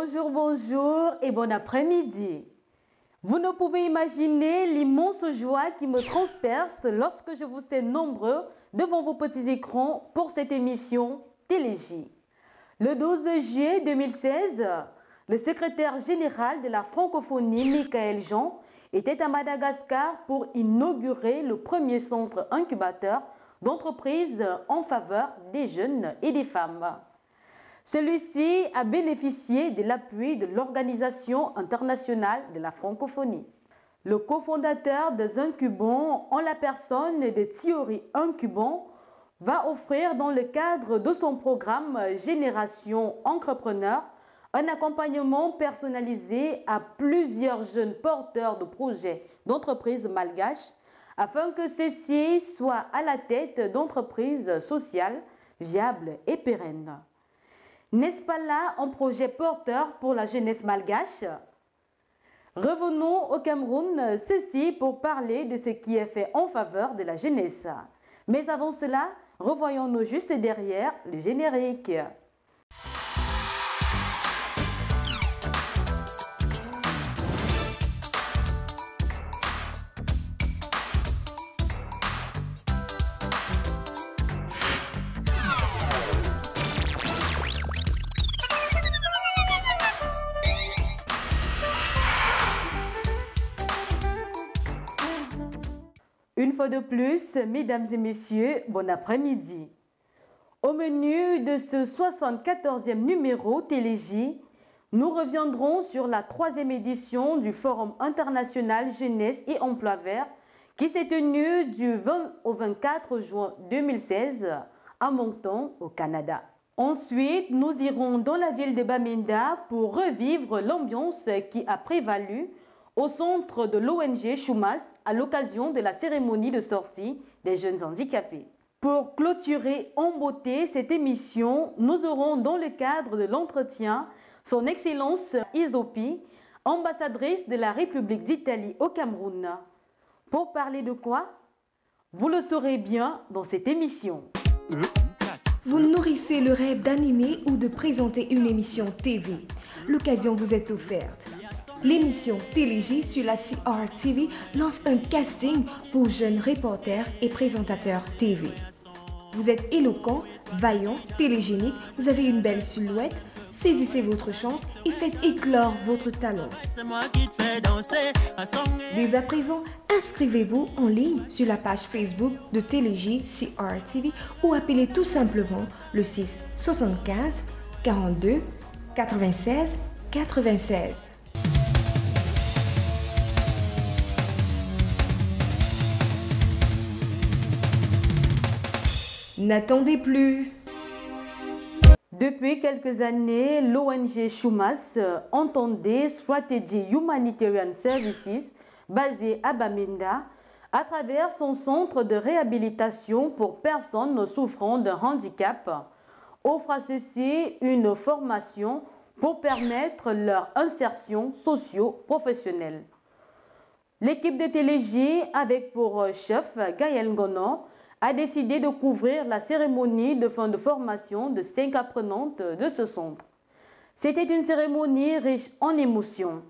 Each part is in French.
Bonjour, bonjour et bon après-midi. Vous ne pouvez imaginer l'immense joie qui me transperce lorsque je vous sais nombreux devant vos petits écrans pour cette émission Télégie. Le 12 juillet 2016, le secrétaire général de la francophonie, Michael Jean, était à Madagascar pour inaugurer le premier centre incubateur d'entreprises en faveur des jeunes et des femmes. Celui-ci a bénéficié de l'appui de l'Organisation internationale de la francophonie. Le cofondateur des Incubons, en la personne de Thierry Incubon, va offrir dans le cadre de son programme Génération Entrepreneur un accompagnement personnalisé à plusieurs jeunes porteurs de projets d'entreprises malgaches afin que ceux-ci soient à la tête d'entreprises sociales viables et pérennes. N'est-ce pas là un projet porteur pour la jeunesse malgache? Revenons au Cameroun, ceci pour parler de ce qui est fait en faveur de la jeunesse. Mais avant cela, revoyons-nous juste derrière le générique. Une fois de plus, mesdames et messieurs, bon après-midi. Au menu de ce 74e numéro Télégie, nous reviendrons sur la 3e édition du Forum international Jeunesse et Emploi Vert qui s'est tenu du 20 au 24 juin 2016 à Moncton, au Canada. Ensuite, nous irons dans la ville de Bamenda pour revivre l'ambiance qui a prévalu au centre de l'ONG Choumas à l'occasion de la cérémonie de sortie des jeunes handicapés. Pour clôturer en beauté cette émission, nous aurons dans le cadre de l'entretien son Excellence Isopi, ambassadrice de la République d'Italie au Cameroun. Pour parler de quoi? Vous le saurez bien dans cette émission. Vous nourrissez le rêve d'animer ou de présenter une émission TV. L'occasion vous est offerte. L'émission Télégie sur la CRTV lance un casting pour jeunes reporters et présentateurs TV. Vous êtes éloquent, vaillant, télégénique, vous avez une belle silhouette, saisissez votre chance et faites éclore votre talent. Dès à présent, inscrivez-vous en ligne sur la page Facebook de Télégie CRTV ou appelez tout simplement le 6 75 42 96 96. N'attendez plus. Depuis quelques années, l'ONG Choumas entendait Strategy Humanitarian Services, basée à Bamenda, à travers son centre de réhabilitation pour personnes souffrant d'un handicap, offre à ceux-ci une formation pour permettre leur insertion socio-professionnelle. L'équipe de Télégie, avec pour chef Gaël Ngono, a décidé de couvrir la cérémonie de fin de formation de 5 apprenantes de ce centre. C'était une cérémonie riche en émotions.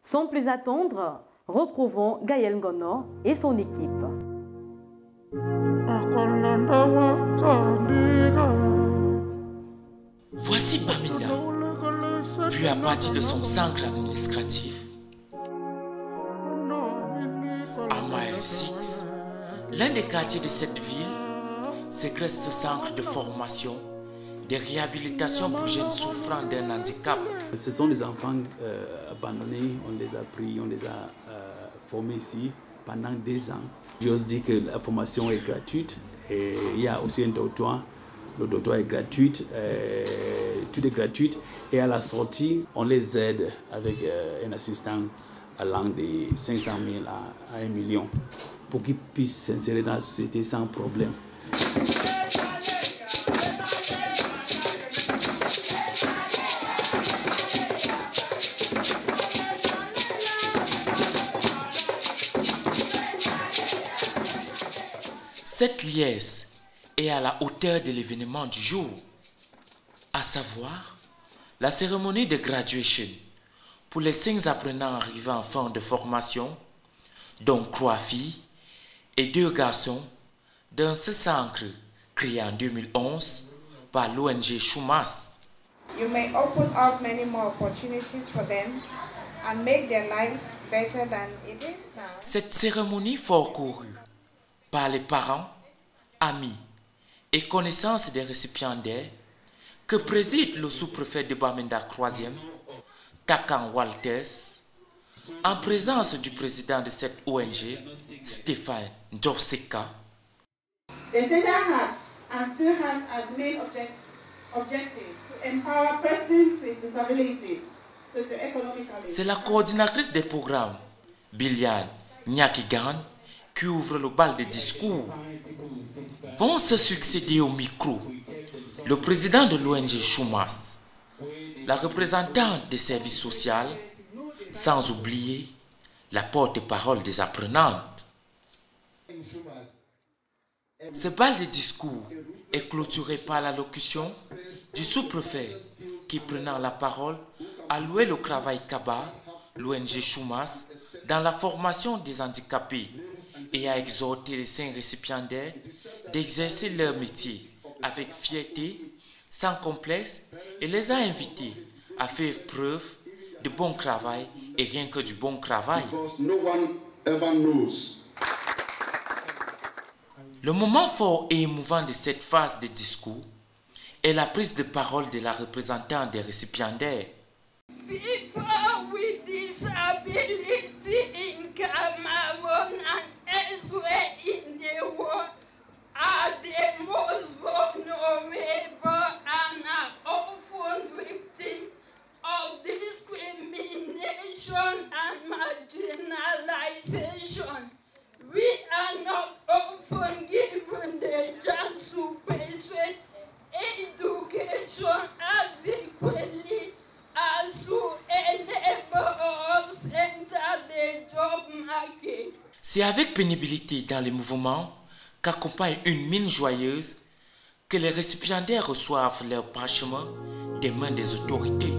Sans plus attendre, retrouvons Gaël Ngono et son équipe. Voici Bamenda, vue à partir de son centre administratif. À Mile 6, l'un des quartiers de cette ville, sécrète ce centre de formation, de réhabilitation pour jeunes souffrant d'un handicap. Ce sont des enfants abandonnés, on les a pris, on les a formés ici pendant 2 ans. J'ose dire que la formation est gratuite et il y a aussi un dortoir. Le dortoir est gratuit, tout est gratuit et à la sortie, on les aide avec un assistant allant de 500 000 à 1 million pour qu'ils puissent s'insérer dans la société sans problème. Cette liesse est à la hauteur de l'événement du jour, à savoir La cérémonie de graduation pour les 5 apprenants arrivés en fin de formation, dont 3 filles et 2 garçons, dans ce centre créé en 2011 par l'ONG Chumas. You may open up many more opportunities for them and make their lives better than it is now. Cette cérémonie fort courue par les parents, amis et connaissances des récipiendaires que préside le sous-préfet de Bamenda 3e, Takan Walters, en présence du président de cette ONG, Stéphane Ndorseka. The center had and still has as main objective to empower persons with disability socio-economically. C'est la coordinatrice des programmes, Biliane Nyakigan, qui ouvre le bal de discours. Vont se succéder au micro le président de l'ONG Chumas, la représentante des services sociaux, sans oublier la porte-parole des apprenantes. Ce bal de discours est clôturé par l'allocution du sous-préfet qui, prenant la parole, a loué le travail Kaba, l'ONG Chumas, dans la formation des handicapés et a exhorté les 5 récipiendaires d'exercer leur métier avec fierté, sans complexe, et les a invités à faire preuve de bon travail et rien que du bon travail. Le moment fort et émouvant de cette phase de discours est la prise de parole de la représentante des récipiendaires. People with disability in Cameroon and elsewhere in the world are the most vulnerable and are often victims of discrimination and marginalization. We are not often given the chance to pursue education adequately as to enable us enter the job market. C'est avec pénibilité dans les mouvements qu'accompagne une mine joyeuse que les récipiendaires reçoivent leur parchemin des mains des autorités.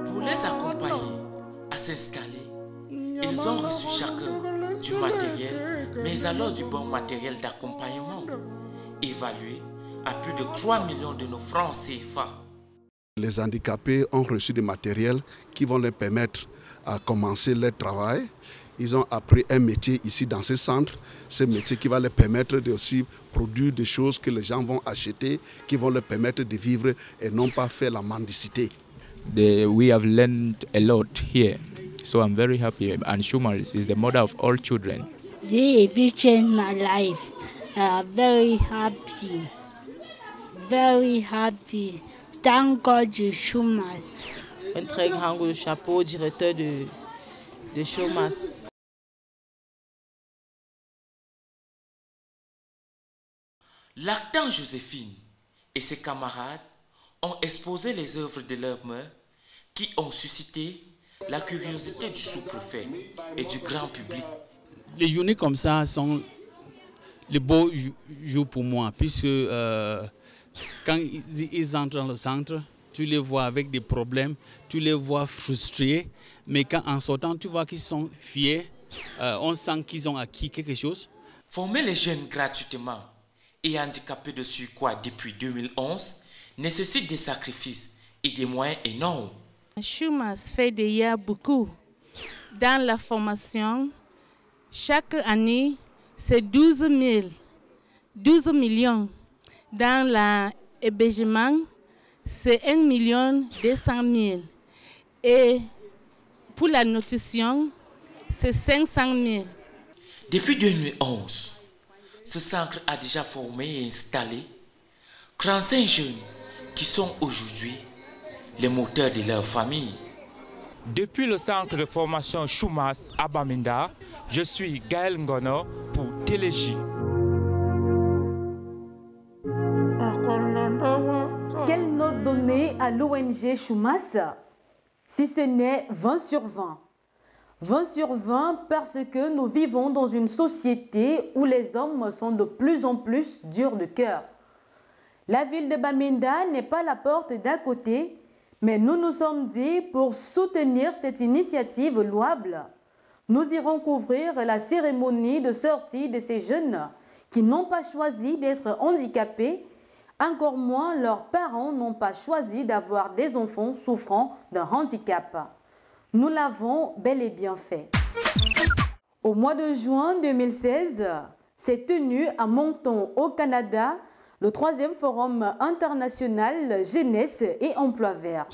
Pour les accompagner à s'installer, ils ont reçu chacun du matériel, mais alors du bon matériel d'accompagnement, évalué à plus de 3 millions de nos francs CFA. Les handicapés ont reçu des matériels qui vont leur permettre à commencer leur travail. Ils ont appris un métier ici dans ce centre, ce métier qui va leur permettre de aussi produire des choses que les gens vont acheter, qui vont leur permettre de vivre et non pas faire la mendicité. We have learned a lot here, so I'm very happy. And Chumas is the mother of all children. They changed my life. Very happy, very happy. Thank God to Chumas. Un très grand coup de chapeau au directeur de Chumas. L'actant Joséphine et ses camarades ont exposé les œuvres de leurs mains qui ont suscité la curiosité du sous-préfet et du grand public. Les journées comme ça sont les beaux jours pour moi, puisque quand ils entrent dans le centre, tu les vois avec des problèmes, tu les vois frustrés, mais quand en sortant, tu vois qu'ils sont fiers, on sent qu'ils ont acquis quelque chose. Former les jeunes gratuitement et handicapés de surcroît depuis 2011 nécessite des sacrifices et des moyens énormes. Chumas fait déjà beaucoup. Dans la formation, chaque année, c'est 12 millions. Dans l'hébergement, c'est 1 200 000. Et pour la nutrition, c'est 500 000. Depuis 2011, ce centre a déjà formé et installé 35 jeunes qui sont aujourd'hui les moteurs de leur famille. Depuis le centre de formation Chumas à Bamenda, je suis Gaël Ngono pour Télégie. à l'ONG Choumas, si ce n'est 20 sur 20. 20 sur 20 parce que nous vivons dans une société où les hommes sont de plus en plus durs de cœur. La ville de Bamenda n'est pas la porte d'à côté, mais nous nous sommes dit pour soutenir cette initiative louable, nous irons couvrir la cérémonie de sortie de ces jeunes qui n'ont pas choisi d'être handicapés, encore moins leurs parents n'ont pas choisi d'avoir des enfants souffrant d'un handicap. Nous l'avons bel et bien fait. Au mois de juin 2016, s'est tenu à Moncton, au Canada, le 3e Forum international Jeunesse et Emploi Vert.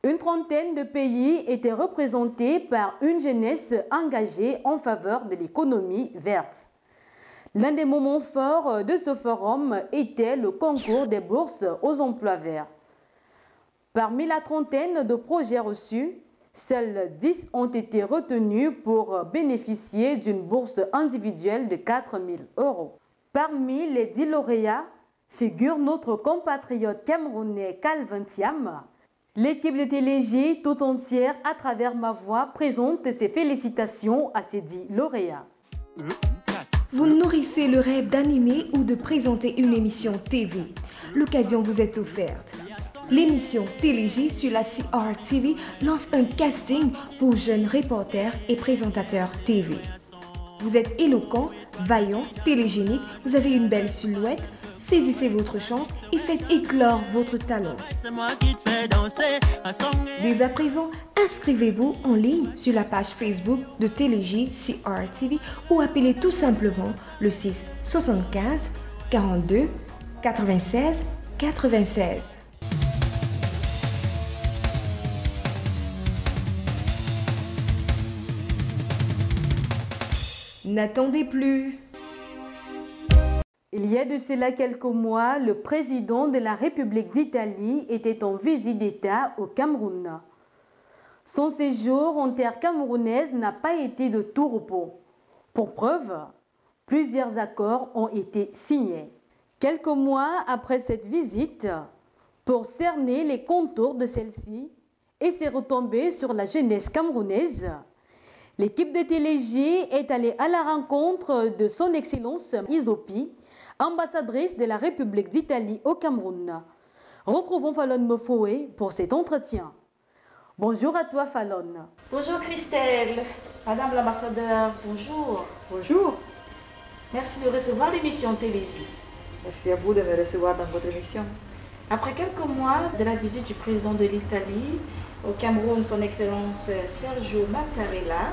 Une trentaine de pays étaient représentés par une jeunesse engagée en faveur de l'économie verte. L'un des moments forts de ce forum était le concours des bourses aux emplois verts. Parmi la trentaine de projets reçus, seuls 10 ont été retenus pour bénéficier d'une bourse individuelle de 4 000 €. Parmi les 10 lauréats figure notre compatriote camerounais Calvin Thiam. L'équipe de TLJ tout entière, à travers ma voix, présente ses félicitations à ces 10 lauréats. Vous nourrissez le rêve d'animer ou de présenter une émission TV. L'occasion vous est offerte. L'émission TLJ sur la CRTV lance un casting pour jeunes reporters et présentateurs TV. Vous êtes éloquent, vaillant, télégénique, vous avez une belle silhouette. Saisissez votre chance et faites éclore votre talent. Dès à présent, inscrivez-vous en ligne sur la page Facebook de TLJ CRTV ou appelez tout simplement le 6 75 42 96 96. N'attendez plus. Il y a de cela quelques mois, le président de la République d'Italie était en visite d'État au Cameroun. Son séjour en terre camerounaise n'a pas été de tout repos. Pour preuve, plusieurs accords ont été signés. Quelques mois après cette visite, pour cerner les contours de celle-ci et ses retombées sur la jeunesse camerounaise, l'équipe de TLJ est allée à la rencontre de son Excellence Isopi, ambassadrice de la République d'Italie au Cameroun. Retrouvons Fallon Mofoué pour cet entretien. Bonjour à toi Fallon. Bonjour Christelle, Madame l'ambassadeur, bonjour. Bonjour. Merci de recevoir l'émission TLJ. Merci à vous de me recevoir dans votre émission. Après quelques mois de la visite du président de l'Italie au Cameroun, son Excellence Sergio Mattarella,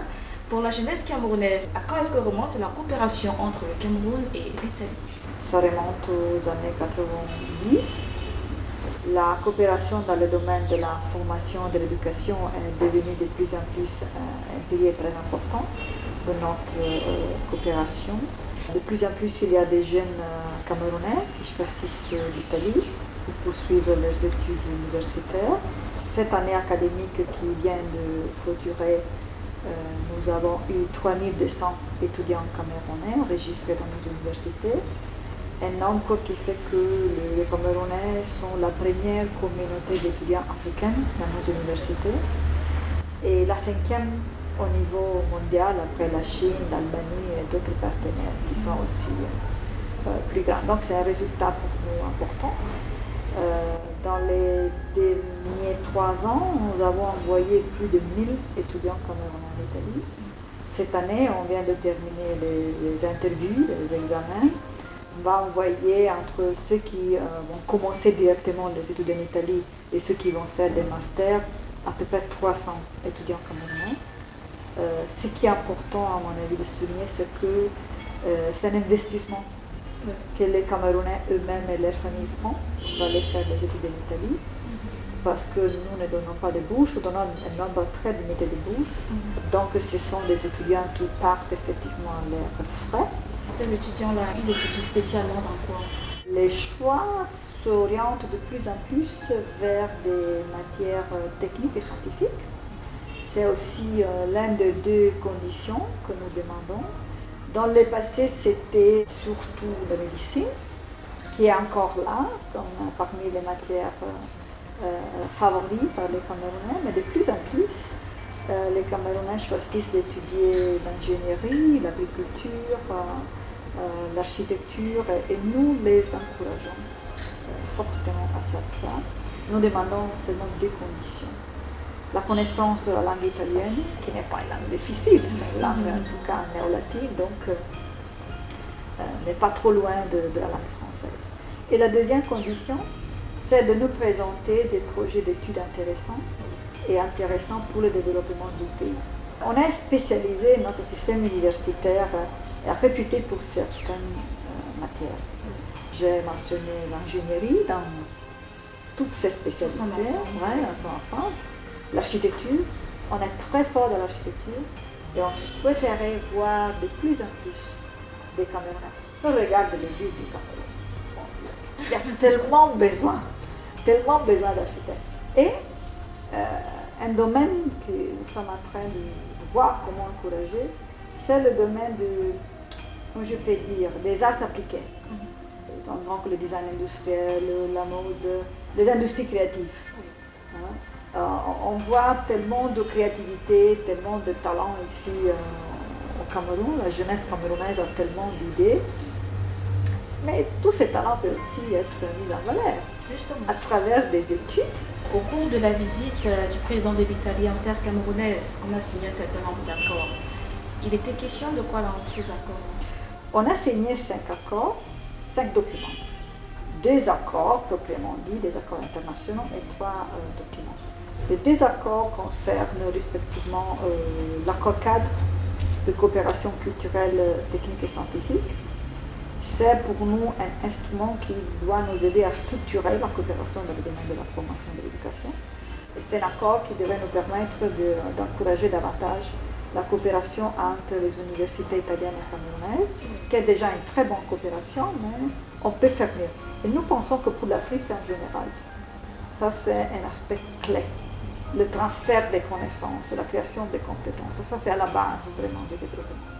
pour la jeunesse camerounaise, à quand est-ce que remonte la coopération entre le Cameroun et l'Italie? Ça remonte aux années 90. La coopération dans le domaine de la formation et de l'éducation est devenue de plus en plus un pilier très important de notre coopération. De plus en plus, il y a des jeunes Camerounais qui choisissent l'Italie pour poursuivre leurs études universitaires. Cette année académique qui vient de clôturer, nous avons eu 3200 étudiants camerounais enregistrés dans nos universités. Un nombre qui fait que les Camerounais sont la première communauté d'étudiants africains dans nos universités et la 5e au niveau mondial après la Chine, l'Albanie et d'autres partenaires qui sont aussi plus grands. Donc c'est un résultat pour nous important. Dans les derniers 3 ans, nous avons envoyé plus de 1000 étudiants camerounais en Italie. Cette année, on vient de terminer les interviews, les examens. On va envoyer entre ceux qui vont commencer directement les études en Italie et ceux qui vont faire des masters, à peu près 300 étudiants camerounais. Ce qui est important, à mon avis, de souligner, c'est que c'est un investissement que les Camerounais eux-mêmes et leurs familles font pour aller faire des études en Italie. Parce que nous ne donnons pas de bourses, nous donnons un nombre très limité de bourses. Donc ce sont des étudiants qui partent effectivement à leurs frais. Ces étudiants-là, ils étudient spécialement dans quoi? Les choix s'orientent de plus en plus vers des matières techniques et scientifiques. C'est aussi l'une des 2 conditions que nous demandons. Dans le passé, c'était surtout la médecine, qui est encore là, comme parmi les matières favoris par les Camerounais, mais de plus en plus, les Camerounais choisissent d'étudier l'ingénierie, l'agriculture, l'architecture, et nous les encourageons fortement à faire ça. Nous demandons seulement deux conditions. La connaissance de la langue italienne, qui n'est pas une langue difficile, c'est une langue en tout cas néo-latine, donc n'est pas trop loin de la langue française. Et la deuxième condition, c'est de nous présenter des projets d'études intéressants pour le développement du pays. On est spécialisé, notre système universitaire est réputé pour certaines matières. J'ai mentionné l'ingénierie dans toutes ses spécialités, dans son ensemble. L'architecture, on est très fort dans l'architecture et on souhaiterait voir de plus en plus des Camerounais. Si on regarde les villes du Cameroun, il y a tellement besoin d'architectes. Et un domaine que nous sommes en train de voir comment encourager, c'est le domaine comment je peux dire, des arts appliqués. Donc le design industriel, la mode, les industries créatives. On voit tellement de créativité, tellement de talent ici au Cameroun. La jeunesse camerounaise a tellement d'idées. Mais tous ces talents peuvent aussi être mis en valeur à travers des études. Au cours de la visite du président de l'Italie en terre camerounaise, on a signé un certain nombre d'accords. Il était question de quoi dans ces accords? On a signé 5 accords, 5 documents. 2 accords proprement dit, des accords internationaux, et 3 documents. Les 2 accords concernent respectivement l'accord cadre de coopération culturelle, technique et scientifique. C'est pour nous un instrument qui doit nous aider à structurer la coopération dans le domaine de la formation et de l'éducation. Et c'est un accord qui devrait nous permettre d'encourager davantage la coopération entre les universités italiennes et camerounaises, qui est déjà une très bonne coopération, mais on peut faire mieux. Et nous pensons que pour l'Afrique en général, ça c'est un aspect clé. Le transfert des connaissances, la création des compétences, ça c'est à la base vraiment du développement.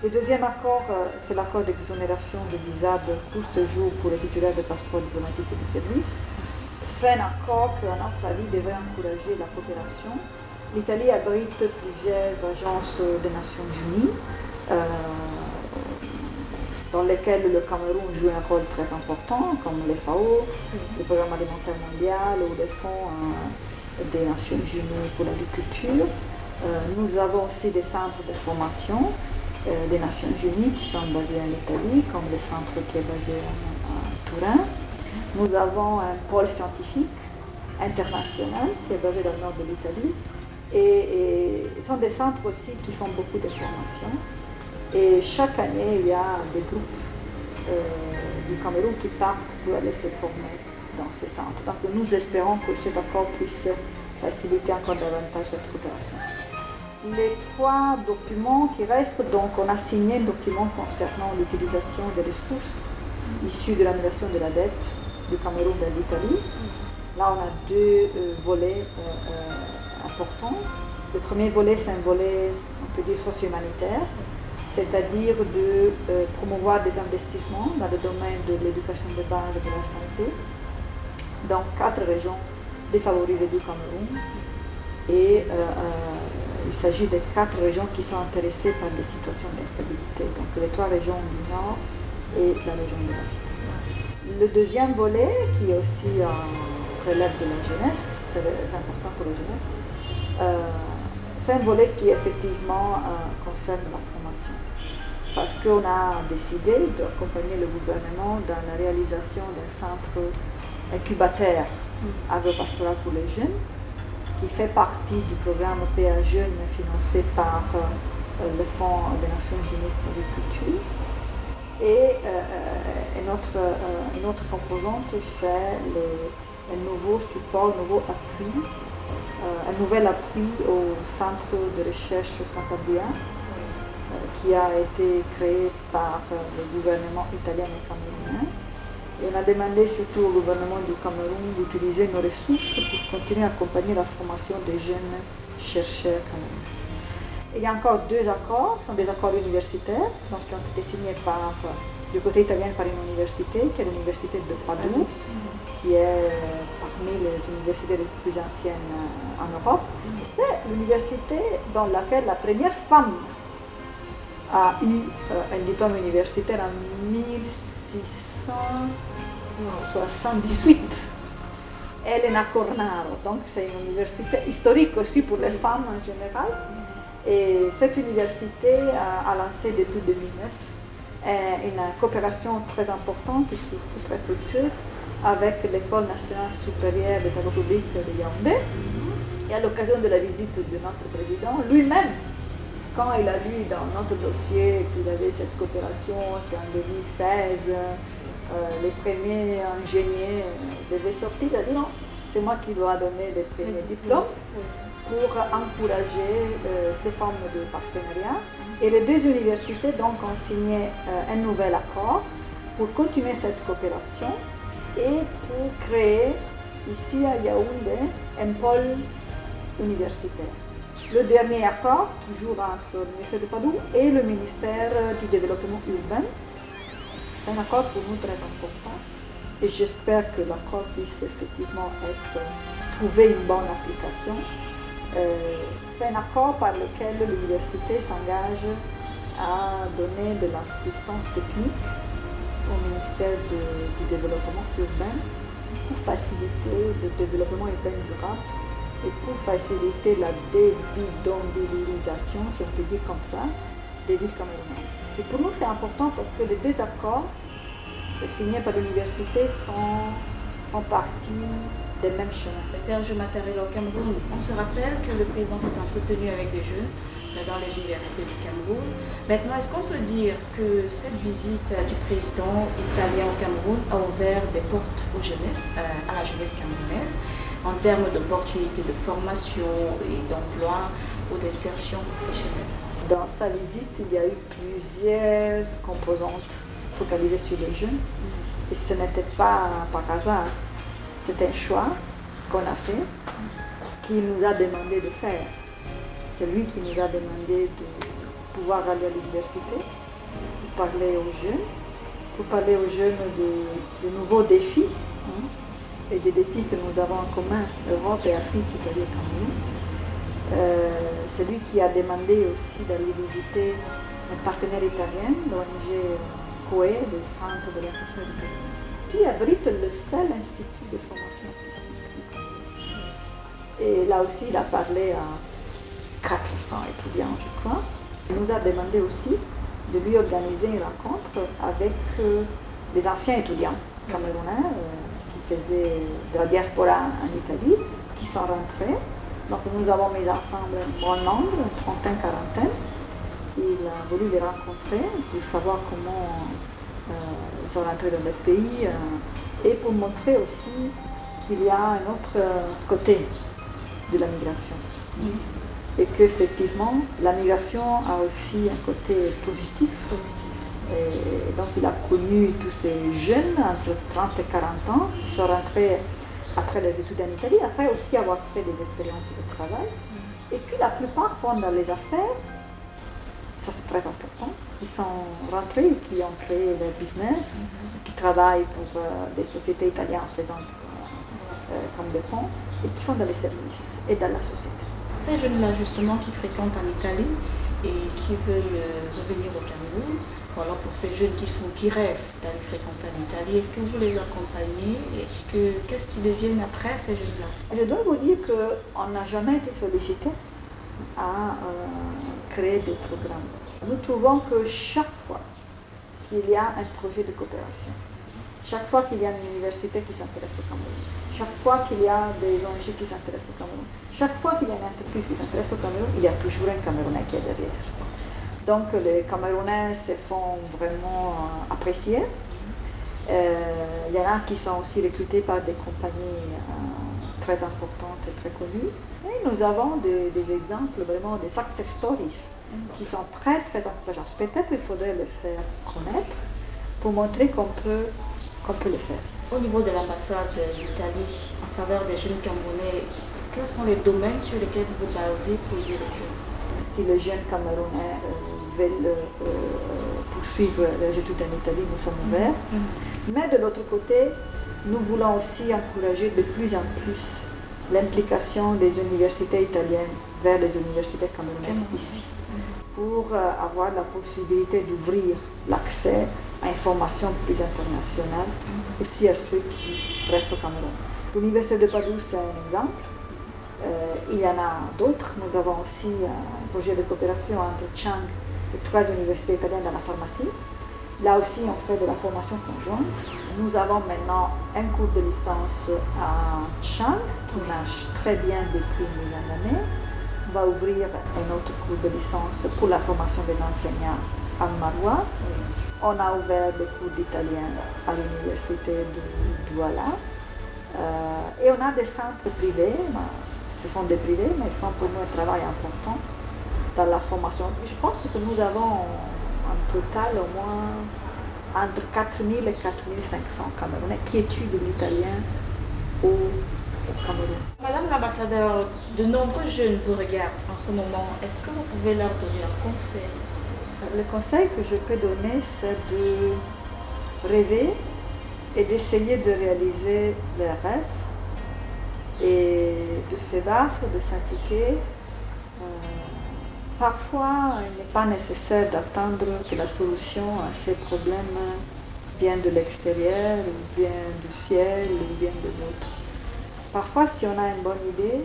Le deuxième accord, c'est l'accord d'exonération de visa de court séjour pour les titulaires de passeports diplomatiques et de service. C'est un accord qui, à notre avis, devrait encourager la coopération. L'Italie abrite plusieurs agences des Nations Unies, dans lesquelles le Cameroun joue un rôle très important, comme les FAO, le Programme alimentaire mondial ou les fonds des Nations Unies pour l'agriculture. Nous avons aussi des centres de formation des Nations Unies qui sont basés en Italie, comme le centre qui est basé à Turin. Nous avons un pôle scientifique international qui est basé dans le nord de l'Italie. Et ce sont des centres aussi qui font beaucoup de formations. Et chaque année, il y a des groupes du Cameroun qui partent pour aller se former dans ces centres. Donc nous espérons que cet accord puisse faciliter encore davantage cette coopération. Les 3 documents qui restent, donc on a signé un document concernant l'utilisation des ressources issues de l'annulation de la dette du Cameroun vers l'Italie. Là, on a 2 volets importants. Le premier volet, c'est un volet, on peut dire, socio-humanitaire, c'est-à-dire de promouvoir des investissements dans le domaine de l'éducation de base et de la santé dans 4 régions défavorisées du Cameroun. Et il s'agit de 4 régions qui sont intéressées par des situations d'instabilité, donc les 3 régions du Nord et la région de l'Est. Le deuxième volet, qui est aussi relève de la jeunesse, c'est important pour la jeunesse, c'est un volet qui effectivement concerne la formation. Parce qu'on a décidé d'accompagner le gouvernement dans la réalisation d'un centre incubateur agropastoral pour les jeunes, qui fait partie du programme PA Jeunes financé par le Fonds des Nations Unies pour l'agriculture. Et une autre composante, c'est un nouveau support, un nouveau appui, un nouvel appui au centre de recherche Sant'Abria, qui a été créé par le gouvernement italien et camerounais. Et on a demandé surtout au gouvernement du Cameroun d'utiliser nos ressources pour continuer à accompagner la formation des jeunes chercheurs camerounais. Il y a encore 2 accords, ce sont des accords universitaires, donc qui ont été signés par du côté italien par une université, qui est l'université de Padoue, qui est parmi les universités les plus anciennes en Europe. C'est l'université dans laquelle la première femme a eu un diplôme universitaire en 1678. Elena Cornaro, donc c'est une université historique aussi pour les femmes en général. Et cette université a lancé depuis 2009 une coopération très importante et surtout très fructueuse avec l'École nationale supérieure de la République de Yaoundé. Et à l'occasion de la visite de notre président, lui-même, quand il a lu dans notre dossier qu'il avait cette coopération, qu'en 2016, les premiers ingénieurs devaient sortir, il a dit non, c'est moi qui dois donner les premiers diplômes pour encourager ces formes de partenariat. Et les deux universités donc ont signé un nouvel accord pour continuer cette coopération et pour créer ici à Yaoundé un pôle universitaire. Le dernier accord, toujours entre l'Université de Padoue et le ministère du Développement urbain, c'est un accord pour nous très important et j'espère que l'accord puisse effectivement trouver une bonne application. C'est un accord par lequel l'université s'engage à donner de l'assistance technique au ministère du Développement urbain pour faciliter le développement urbain durable et pour faciliter la débidonvillisation, si on peut dire comme ça, des villes camerounaises. Et pour nous, c'est important parce que les deux accords signés par l'université font partie des mêmes chemins. Serge Mattarella au Cameroun, on se rappelle que le président s'est entretenu avec des jeunes dans les universités du Cameroun. Maintenant, est-ce qu'on peut dire que cette visite du président italien au Cameroun a ouvert des portes aux jeunesses, à la jeunesse camerounaise en termes d'opportunités de formation et d'emploi ou d'insertion professionnelle? Dans sa visite, il y a eu plusieurs composantes focalisées sur les jeunes. Et ce n'était pas par hasard. C'est un choix qu'on a fait, qu'il nous a demandé de faire. C'est lui qui nous a demandé de pouvoir aller à l'université, pour parler aux jeunes de nouveaux défis, et des défis que nous avons en commun, Europe et Afrique, Italie et Cameroun. C'est lui qui a demandé aussi d'aller visiter un partenaire italien, l'ONG COE, le Centre d'orientation éducative, qui abrite le seul institut de formation artistique du Cameroun. Et là aussi, il a parlé à 400 étudiants, je crois. Il nous a demandé aussi de lui organiser une rencontre avec les anciens étudiants camerounais qui faisaient de la diaspora en Italie, qui sont rentrés. Donc nous avons mis ensemble un bon nombre, une trentaine, quarantaine. Il a voulu les rencontrer pour savoir comment ils sont rentrés dans leur pays et pour montrer aussi qu'il y a un autre côté de la migration. Et qu'effectivement, la migration a aussi un côté positif. Et donc il a connu tous ces jeunes entre 30 et 40 ans qui sont rentrés après les études en Italie, après aussi avoir fait des expériences de travail. Et puis la plupart font dans les affaires, ça c'est très important, qui sont rentrés, qui ont créé leur business, qui travaillent pour des sociétés italiennes faisant comme des ponts, et qui font dans les services et dans la société. Ces jeunes-là justement qui fréquentent en Italie et qui veulent revenir au Cameroun, voilà, pour ces jeunes qui rêvent d'aller fréquenter en Italie, est-ce que vous les accompagnez? Qu'est-ce qu'ils deviennent après ces jeunes-là? Je dois vous dire qu'on n'a jamais été sollicité à créer des programmes. Nous trouvons que chaque fois qu'il y a un projet de coopération, chaque fois qu'il y a une université qui s'intéresse au Cameroun, chaque fois qu'il y a des ONG qui s'intéressent au Cameroun, chaque fois qu'il y a une entreprise qui s'intéresse au Cameroun, il y a toujours un Camerounais qui est derrière. Donc les Camerounais se font vraiment apprécier. Il y en a qui sont aussi recrutés par des compagnies très importantes et très connues. Et nous avons des exemples, vraiment des success stories qui sont très très encourageants. Peut-être il faudrait les faire connaître pour montrer qu'on peut le faire. Au niveau de l'ambassade d'Italie en faveur des jeunes Camerounais, quels sont les domaines sur lesquels vous vous basez pour aider les jeunes? Si les jeunes Camerounais veulent poursuivre les études en Italie, nous sommes ouverts. Mais de l'autre côté, nous voulons aussi encourager de plus en plus l'implication des universités italiennes vers les universités camerounaises ici, pour avoir la possibilité d'ouvrir l'accès à une formation plus internationale, aussi à ceux qui restent au Cameroun. L'université de Padoue, c'est un exemple. Il y en a d'autres. Nous avons aussi un projet de coopération entre Chang et 3 universités italiennes dans la pharmacie. Là aussi, on fait de la formation conjointe. Nous avons maintenant un cours de licence à Chang qui marche très bien depuis une dizaine d'années. On va ouvrir un autre cours de licence pour la formation des enseignants à Maroua. On a ouvert des cours d'italien à l'université de Douala. Et on a des centres privés. Ce sont des privés, mais ils font pour nous un travail important dans la formation. Je pense que nous avons en total au moins entre 4000 et 4500 Camerounais qui étudient l'italien au Cameroun. Madame l'ambassadeur, de nombreux jeunes vous regardent en ce moment. Est-ce que vous pouvez leur donner un conseil? Le conseil que je peux donner, c'est de rêver et d'essayer de réaliser leurs rêves et de se battre, de s'impliquer. Parfois, il n'est pas nécessaire d'attendre que la solution à ces problèmes vienne de l'extérieur, ou vienne du ciel, ou vienne des autres. Parfois, si on a une bonne idée,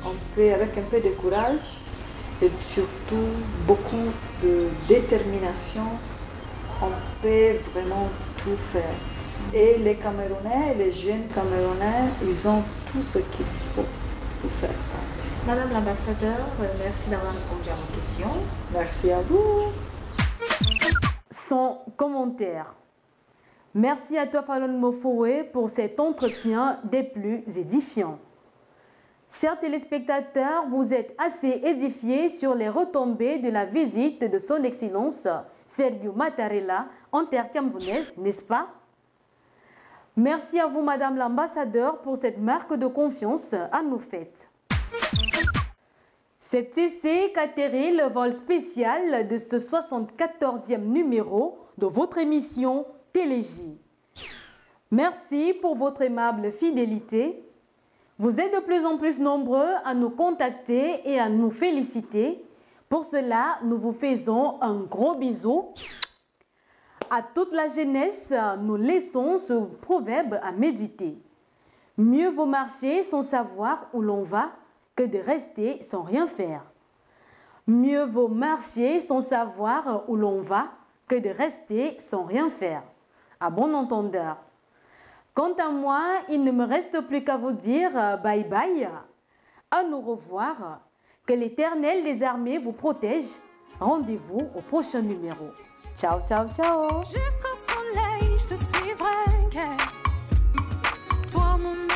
on peut, avec un peu de courage et surtout beaucoup de détermination, on peut vraiment tout faire. Et les Camerounais, les jeunes Camerounais, ils ont tout ce qu'il faut pour faire ça. Madame l'ambassadeur, merci d'avoir répondu à ma question. Merci à vous. Sans commentaire. Merci à toi, Falon Mofowe, pour cet entretien des plus édifiants. Chers téléspectateurs, vous êtes assez édifiés sur les retombées de la visite de son Excellence Sergio Mattarella en terre camerounaise, n'est-ce pas? Merci à vous, Madame l'ambassadeur, pour cette marque de confiance à nous faites. C'est ici qu'atterrit le vol spécial de ce 74e numéro de votre émission Télégie. Merci pour votre aimable fidélité. Vous êtes de plus en plus nombreux à nous contacter et à nous féliciter. Pour cela, nous vous faisons un gros bisou. À toute la jeunesse, nous laissons ce proverbe à méditer. Mieux vaut marcher sans savoir où l'on va que de rester sans rien faire. Mieux vaut marcher sans savoir où l'on va que de rester sans rien faire. À bon entendeur. Quant à moi, il ne me reste plus qu'à vous dire bye bye, à nous revoir, que l'Éternel des armées vous protège. Rendez-vous au prochain numéro. Ciao, ciao, ciao. Jusqu'au soleil, je te suivrai. Toi, mon